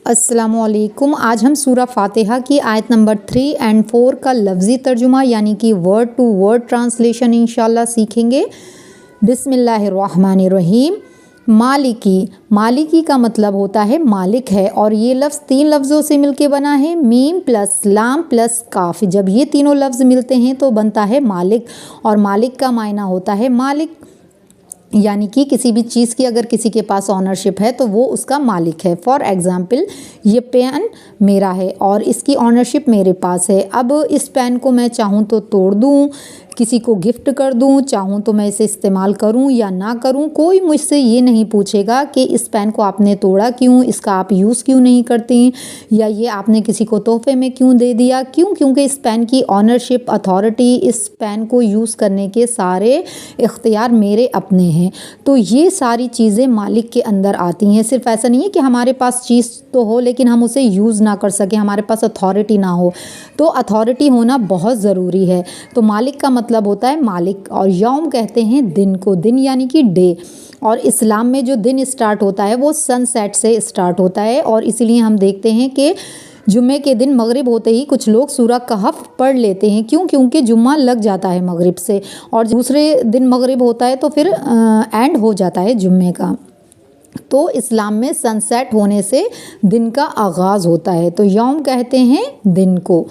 अस्सलामुअलैकुम। आज हम सूरा फातिहा की आयत नंबर 3 और 4 का लफ्ज़ी तर्जुमा यानी कि वर्ड टू वर्ड ट्रांसलेशन इंशाल्लाह सीखेंगे। बिस्मिल्लाहिर्रहमानिर्रहीम। मालिकी का मतलब होता है मालिक है और ये लफ्ज़ 3 लफ्ज़ों से मिलके बना है, मीम प्लस लाम प्लस काफ। जब ये तीनों लफ्ज़ मिलते हैं तो बनता है मालिक, और मालिक का मायना होता है मालिक, यानी कि किसी भी चीज़ की अगर किसी के पास ऑनरशिप है तो वो उसका मालिक है। फॉर एग्ज़ाम्पल, ये पेन मेरा है और इसकी ऑनरशिप मेरे पास है। अब इस पेन को मैं चाहूँ तो तोड़ दूँ, किसी को गिफ्ट कर दूँ, चाहूँ तो मैं इसे इस्तेमाल करूँ या ना करूँ। कोई मुझसे ये नहीं पूछेगा कि इस पेन को आपने तोड़ा क्यों, इसका आप यूज़ क्यों नहीं करती, या ये आपने किसी को तोहफे में क्यों दे दिया। क्यों? क्योंकि इस पेन की ऑनरशिप, अथॉरिटी, इस पेन को यूज़ करने के सारे इख्तियार मेरे अपने हैं। तो ये सारी चीज़ें मालिक के अंदर आती हैं। सिर्फ ऐसा नहीं है कि हमारे पास चीज़ तो हो लेकिन हम उसे यूज़ ना कर सकें, हमारे पास अथॉरिटी ना हो। तो अथॉरिटी होना बहुत ज़रूरी है। तो मालिक का मतलब होता है मालिक। और यौम कहते हैं दिन को, दिन यानी कि डे। और इस्लाम में जो दिन स्टार्ट होता है वो सनसेट से स्टार्ट होता है, और इसीलिए हम देखते हैं कि जुम्मे के दिन मगरिब होते ही कुछ लोग सूरह कहफ पढ़ लेते हैं। क्यों? क्योंकि जुम्मा लग जाता है मगरिब से, और दूसरे दिन मगरिब होता है तो फिर एंड हो जाता है जुम्मे का। तो इस्लाम में सनसेट होने से दिन का आगाज़ होता है। तो यौम कहते हैं दिन को।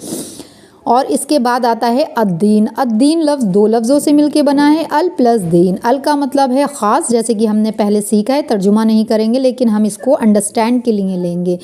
और इसके बाद आता है अद्दीन। अद्दीन लफ्ज़ 2 लफ्ज़ों से मिलके बना है, अल प्लस दीन। अल का मतलब है ख़ास, जैसे कि हमने पहले सीखा है, तर्जुमा नहीं करेंगे लेकिन हम इसको अंडरस्टैंड के लिए लेंगे।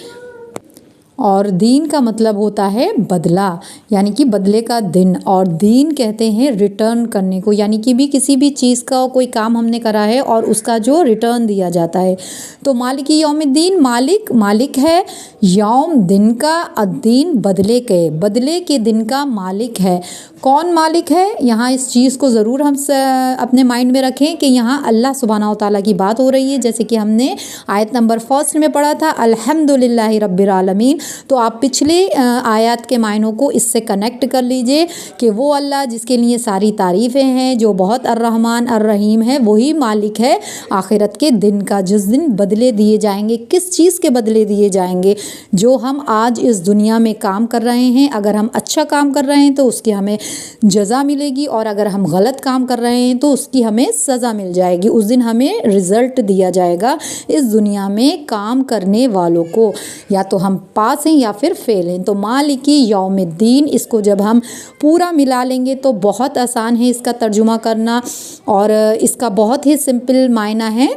और दीन का मतलब होता है बदला, यानी कि बदले का दिन। और दीन कहते हैं रिटर्न करने को, यानी कि भी किसी भी चीज़ का कोई काम हमने करा है और उसका जो रिटर्न दिया जाता है। तो मालिकी यौमिद्दीन, मालिक है, यौम दिन का, अद्दीन बदले के दिन का मालिक है। कौन मालिक है? यहाँ इस चीज़ को ज़रूर हम अपने माइंड में रखें कि यहाँ अल्लाह सुब्हानहू तआला की बात हो रही है, जैसे कि हमने आयत नंबर 1 में पढ़ा था, अल्हम्दुलिल्लाहि रब्बिल आलमीन। तो आप पिछले आयत के मायनों को इससे कनेक्ट कर लीजिए कि वो अल्लाह जिसके लिए सारी तारीफ़ें हैं, जो बहुत अर्रहमान अर्रहीम है, वही मालिक है आखिरत के दिन का, जिस दिन बदले दिए जाएंगे। किस चीज़ के बदले दिए जाएंगे? जो हम आज इस दुनिया में काम कर रहे हैं, अगर हम अच्छा काम कर रहे हैं तो उसकी हमें जज़ा मिलेगी, और अगर हम गलत काम कर रहे हैं तो उसकी हमें सज़ा मिल जाएगी। उस दिन हमें रिज़ल्ट दिया जाएगा इस दुनिया में काम करने वालों को, या तो हम पास हैं या फिर फेल हैं। तो मालिकी यौमिद्दीन, इसको जब हम पूरा मिला लेंगे तो बहुत आसान है इसका तर्जुमा करना, और इसका बहुत ही सिंपल मायना है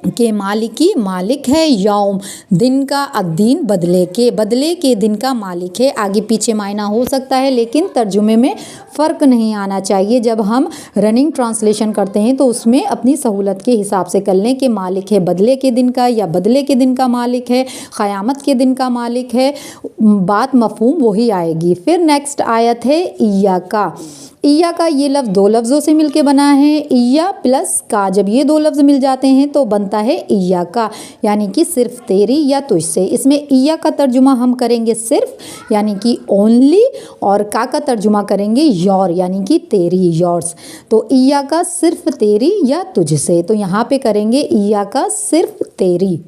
कि मालिकी मालिक है, यौम दिन का, अद्दीन बदले के दिन का मालिक है। आगे पीछे मायना हो सकता है लेकिन तर्जुमे में फ़र्क नहीं आना चाहिए। जब हम रनिंग ट्रांसलेशन करते हैं तो उसमें अपनी सहूलत के हिसाब से कर लें कि मालिक है बदले के दिन का, या बदले के दिन का मालिक है, क़यामत के दिन का मालिक है, बात मफ़हूम वही आएगी। फिर नेक्स्ट आयत है इय्या का। ये लफ्ज़ 2 लफ्ज़ों से मिलके बना है, इय्या प्लस का। जब ये 2 लफ्ज़ मिल जाते हैं तो बनता है इय्या का, यानी कि सिर्फ तेरी या तुझसे। इसमें इय्या का तर्जुमा हम करेंगे सिर्फ, यानी कि ओनली, और का तर्जुमा करेंगे योर, यानी कि तेरी, योर्स। तो इय्या का सिर्फ तेरी या तुझसे, तो यहाँ पे करेंगे इय्या का सिर्फ तेरी।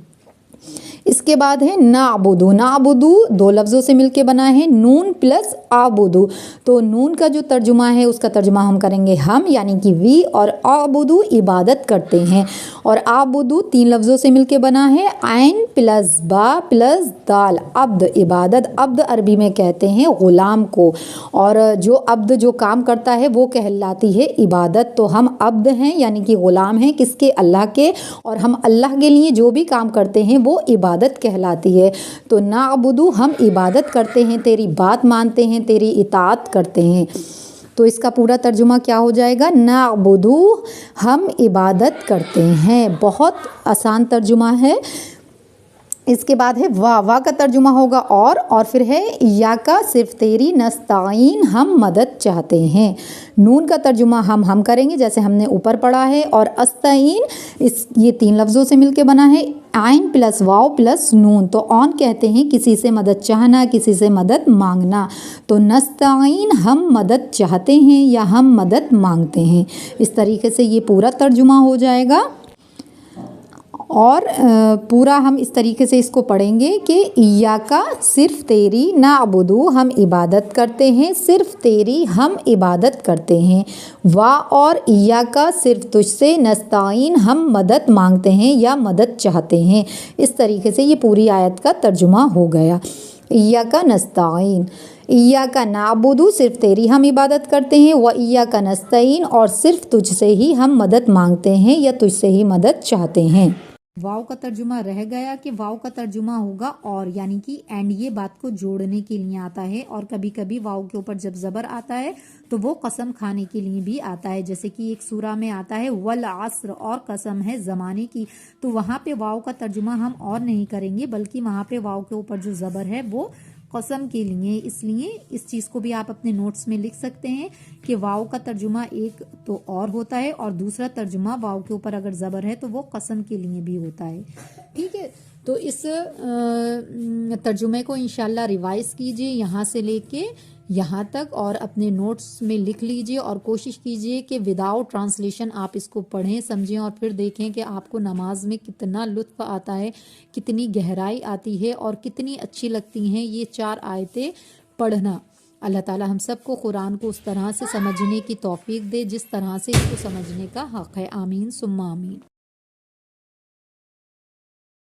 इसके बाद है नाबुदू। 2 लफ्ज़ों से मिलके बना है, नून प्लस आबुदू। तो नून का जो तर्जुमा है उसका तर्जुमा हम करेंगे हम, यानी कि वी, और आबुदू इबादत करते हैं। और आबुदू 3 लफ्ज़ों से मिलके बना है, आइन प्लस बा प्लस दाल, अब्द इबादत। अब्द अरबी में कहते हैं ग़ुलाम को, और जो अब्द जो काम करता है वो कहलाती है इबादत। तो हम अब्द हैं, यानी कि ग़ुलाम हैं किसके? अल्लाह के, और हम अल्लाह के लिए जो भी काम करते हैं वो इबादत कहलाती है। तो नाअबुदू हम इबादत करते हैं, तेरी बात मानते हैं, तेरी इताअत करते हैं। तो इसका पूरा तर्जुमा क्या हो जाएगा? नाअबुदू हम इबादत करते हैं। बहुत आसान तर्जुमा है। इसके बाद है वाह का तर्जुमा होगा और फिर है या का सिर्फ तेरी, नस्ताइन हम मदद चाहते हैं। नून का तर्जुमा हम करेंगे जैसे हमने ऊपर पढ़ा है, और अस्ताइन ये 3 लफ्ज़ों से मिलके बना है, आइन प्लस वाव प्लस नून। तो ऑन कहते हैं किसी से मदद चाहना, किसी से मदद मांगना। तो नस्ताइन हम मदद चाहते हैं या हम मदद मांगते हैं। इस तरीके से ये पूरा तर्जुमा हो जाएगा। और पूरा हम इस तरीके से इसको पढ़ेंगे कि इय्याका सिर्फ़ तेरी नाअबुदु हम इबादत करते हैं, सिर्फ़ तेरी हम इबादत करते हैं। वा और इय्याका सिर्फ़ तुझसे नस्ताइन हम मदद मांगते हैं या मदद चाहते हैं। इस तरीके से ये पूरी आयत का तर्जुमा हो गया। इय्याका नस्ताइन, इय्याका नाअबुदु सिर्फ़ तेरी हम इबादत करते हैं, व इय्याका नस्तईन और सिर्फ़ तुझसे ही हम मदद मांगते हैं या तुझसे ही मदद चाहते हैं। वाव का तर्जुमा रह गया कि वाव का तर्जुमा होगा और, यानी कि एंड ये बात को जोड़ने के लिए आता है। और कभी कभी वाव के ऊपर जब ज़बर आता है तो वो कसम खाने के लिए भी आता है, जैसे कि एक सूरा में आता है वल आस्र और कसम है ज़माने की, तो वहाँ पे वाव का तर्जुमा हम और नहीं करेंगे बल्कि वहाँ पे वाव के ऊपर जो ज़बर है वो कसम के लिए। इसलिए इस चीज़ को भी आप अपने नोट्स में लिख सकते हैं कि वाव का तर्जुमा एक तो और होता है और दूसरा तर्जुमा वाव के ऊपर अगर ज़बर है तो वो कसम के लिए भी होता है। ठीक है, तो इस तर्जुमे को इंशाल्लाह रिवाइज़ कीजिए यहाँ से लेके यहाँ तक और अपने नोट्स में लिख लीजिए और कोशिश कीजिए कि विदाउट ट्रांसलेशन आप इसको पढ़ें, समझें और फिर देखें कि आपको नमाज में कितना लुत्फ़ आता है, कितनी गहराई आती है और कितनी अच्छी लगती हैं ये 4 आयतें पढ़ना। अल्लाह ताला हम सबको कुरान को उस तरह से समझने की तौफीक दे जिस तरह से इसको समझने का हक़ है। आमीन सुम्मा आमीन।